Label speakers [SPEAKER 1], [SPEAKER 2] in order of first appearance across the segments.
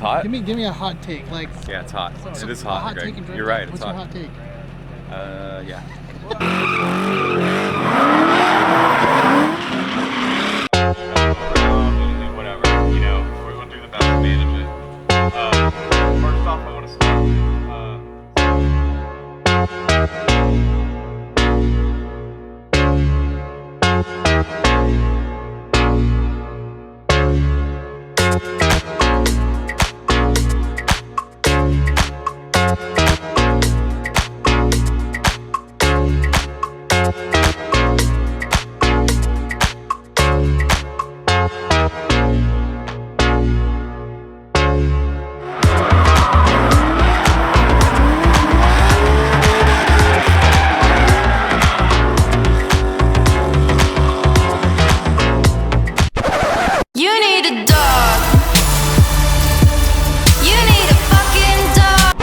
[SPEAKER 1] Hot?
[SPEAKER 2] Give me a hot take. Like,
[SPEAKER 1] yeah, it's hot.
[SPEAKER 2] So,
[SPEAKER 1] It is
[SPEAKER 2] a
[SPEAKER 1] hot,
[SPEAKER 2] hot
[SPEAKER 1] Greg.
[SPEAKER 2] take in drifting.
[SPEAKER 1] You're right, it's
[SPEAKER 2] What's
[SPEAKER 1] hot.
[SPEAKER 2] your hot take?
[SPEAKER 1] Yeah. Whatever, you know, we'll do the best management. First off, I want to start
[SPEAKER 3] You need a dog. You need a fucking dog.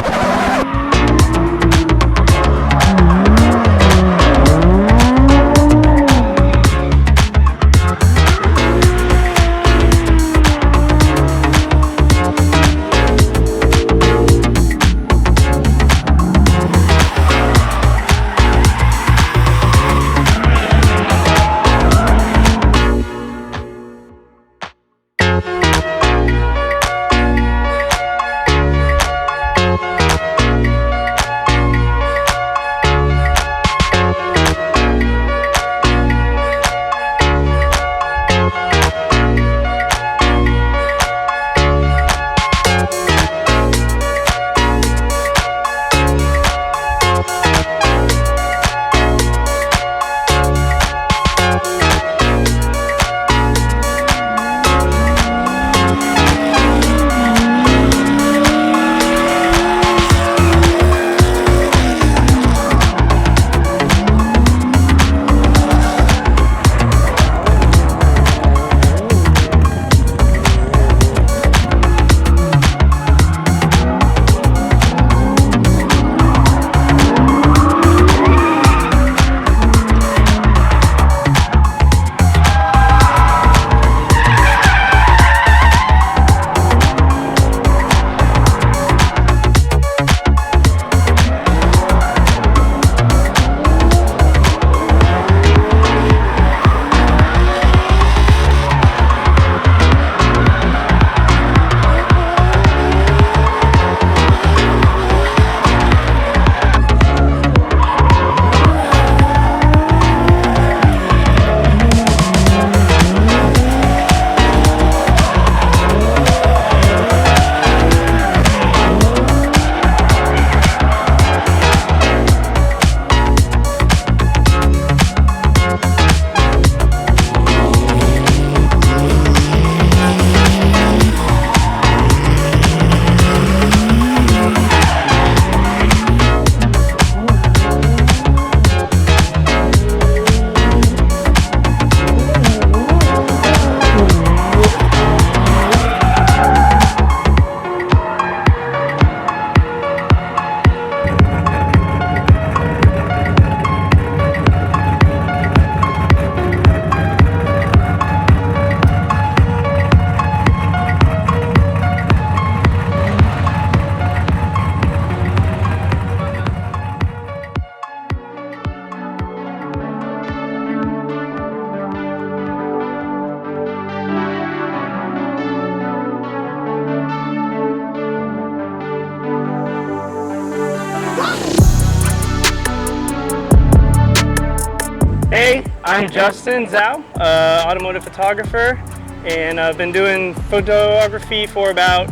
[SPEAKER 4] Hey, I'm Justin Zhao, automotive photographer, and I've been doing photography for about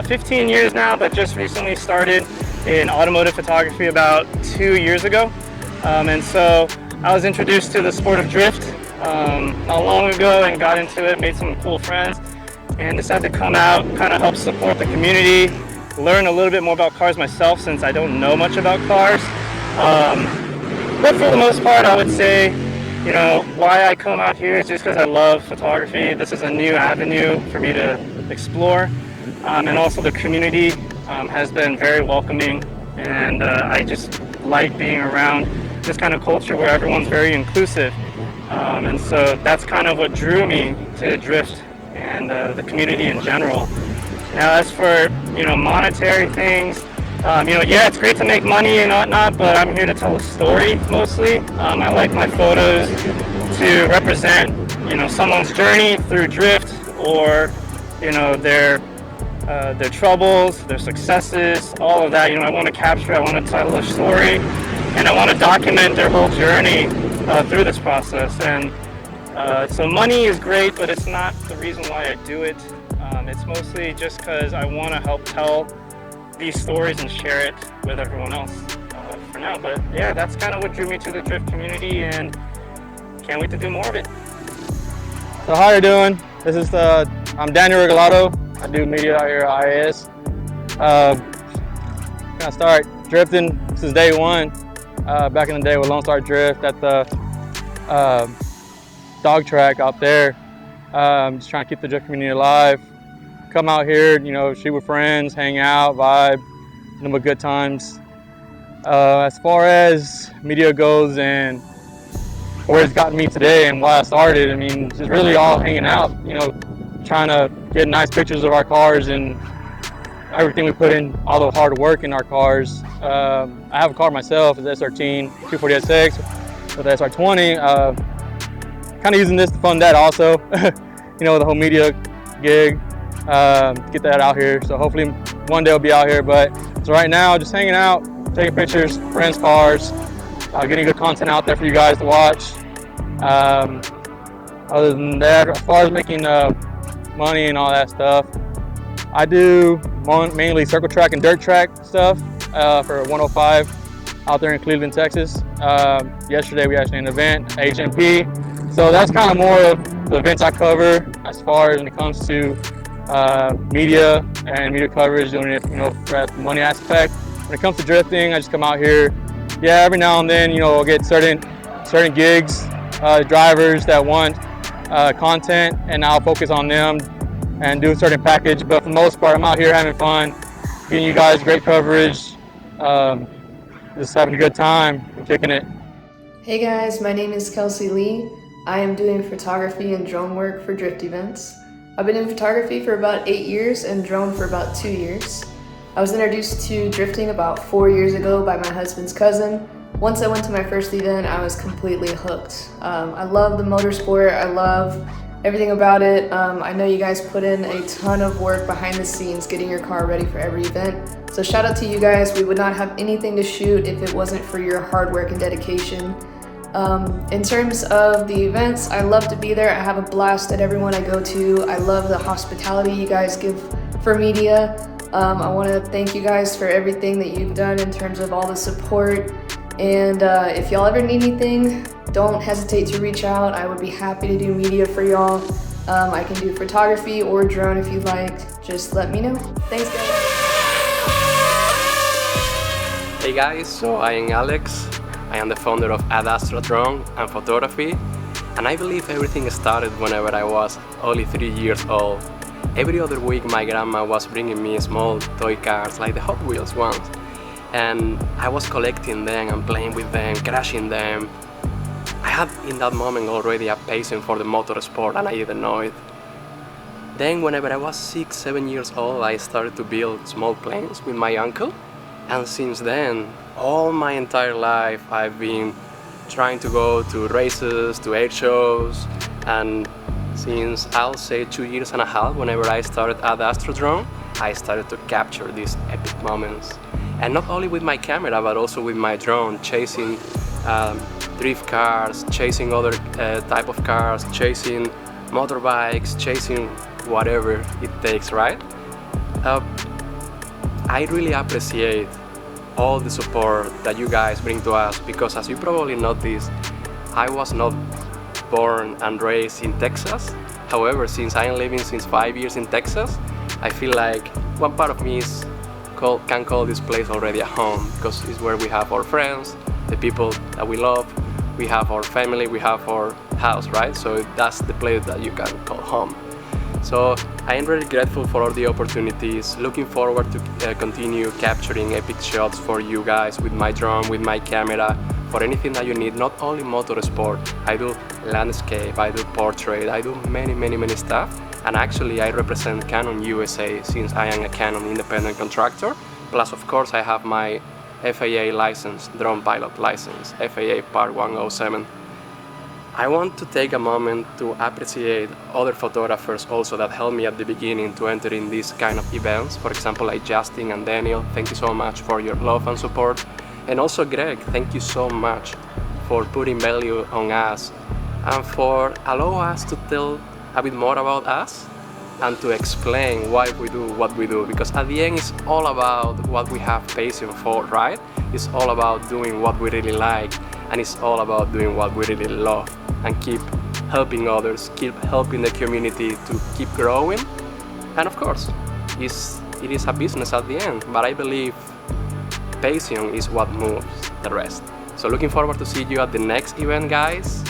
[SPEAKER 4] 15 years now, but just recently started in automotive photography about 2 years ago. And so I was introduced to the sport of drift not long ago and got into it, made some cool friends, and decided to come out, kind of help support the community, learn a little bit more about cars myself since I don't know much about cars. But for the most part, I would say, you know, why I come out here is just because I love photography. This is a new avenue for me to explore. And also the community has been very welcoming, and I just like being around this kind of culture where everyone's very inclusive. And so that's kind of what drew me to drift and the community in general. Now, as for, monetary things, yeah, it's great to make money and whatnot, but I'm here to tell a story mostly. I like my photos to represent, someone's journey through drift, or, their troubles, their successes, all of that. I want to capture, I want to tell a story, and I want to document their whole journey through this process. And so money is great, but it's not the reason why I do it. It's mostly just because I want to help tell these stories and share it with everyone else for now. But yeah, that's kind of what drew me to the drift community, and can't wait to do more of it.
[SPEAKER 2] So how you doing? I'm Daniel Regalado. I do media out here at IAS. Gonna start drifting since day one. Back in the day with Lone Star Drift at the dog track out there. Just trying to keep the drift community alive. Come out here, shoot with friends, hang out, vibe, nothing but good times. As far as media goes and where it's gotten me today and why I started, just really all hanging out, trying to get nice pictures of our cars and everything we put in, all the hard work in our cars. I have a car myself, it's S13 240SX with the SR20. Kind of using this to fund that also, the whole media gig, get that out here. So hopefully one day I'll be out here, but so right now just hanging out, taking pictures, friends' cars, getting good content out there for you guys to watch. Other than that, as far as making money and all that stuff, I do mainly circle track and dirt track stuff for 105 out there in Cleveland, Texas. Yesterday we actually had an event, HMP. So that's kind of more of the events I cover as far as when it comes to media and media coverage, doing it, for the money aspect. When it comes to drifting, I just come out here. Yeah, every now and then, I'll get certain gigs, drivers that want content, and I'll focus on them and do a certain package. But for the most part, I'm out here having fun, getting you guys great coverage, just having a good time, kicking it.
[SPEAKER 5] Hey guys, my name is Kelsey Lee. I am doing photography and drone work for drift events. I've been in photography for about 8 years and drone for about 2 years. I was introduced to drifting about 4 years ago by my husband's cousin. Once I went to my first event, I was completely hooked. I love the motorsport, I love everything about it. I know you guys put in a ton of work behind the scenes getting your car ready for every event. So shout out to you guys. We would not have anything to shoot if it wasn't for your hard work and dedication. In terms of the events, I love to be there. I have a blast at everyone I go to. I love the hospitality you guys give for media. I want to thank you guys for everything that you've done in terms of all the support. And if y'all ever need anything, don't hesitate to reach out. I would be happy to do media for y'all. I can do photography or drone if you'd like. Just let me know. Thanks, guys.
[SPEAKER 6] Hey guys, so I am Alex. I am the founder of Astra Drone and Photography, and I believe everything started whenever I was only 3 years old. Every other week my grandma was bringing me small toy cars like the Hot Wheels ones, and I was collecting them and playing with them, crashing them. I had in that moment already a passion for the motorsport and I didn't know it. Then whenever I was 6-7 years old, I started to build small planes with my uncle. And since then, all my entire life, I've been trying to go to races, to air shows, and since I'll say 2 years and a half, whenever I started at Astra Drone, I started to capture these epic moments. And not only with my camera, but also with my drone, chasing drift cars, chasing other type of cars, chasing motorbikes, chasing whatever it takes, right? I really appreciate all the support that you guys bring to us, because as you probably noticed, I was not born and raised in Texas. However, since I am living since 5 years in Texas, I feel like one part of me can call this place already a home, because it's where we have our friends, the people that we love, we have our family, we have our house, right? So that's the place that you can call home. So I am really grateful for all the opportunities, looking forward to continue capturing epic shots for you guys with my drone, with my camera, for anything that you need, not only motorsport. I do landscape, I do portrait, I do many stuff, and actually I represent Canon USA since I am a Canon independent contractor. Plus, of course, I have my FAA license, drone pilot license, FAA Part 107. I want to take a moment to appreciate other photographers also that helped me at the beginning to enter in these kind of events. For example, like Justin and Daniel, thank you so much for your love and support. And also Greg, thank you so much for putting value on us and for allow us to tell a bit more about us and to explain why we do what we do, because at the end it's all about what we have passion for, right? It's all about doing what we really like, and it's all about doing what we really love and keep helping others, keep helping the community to keep growing. And of course, it is a business at the end, but I believe passion is what moves the rest. So looking forward to see you at the next event, guys.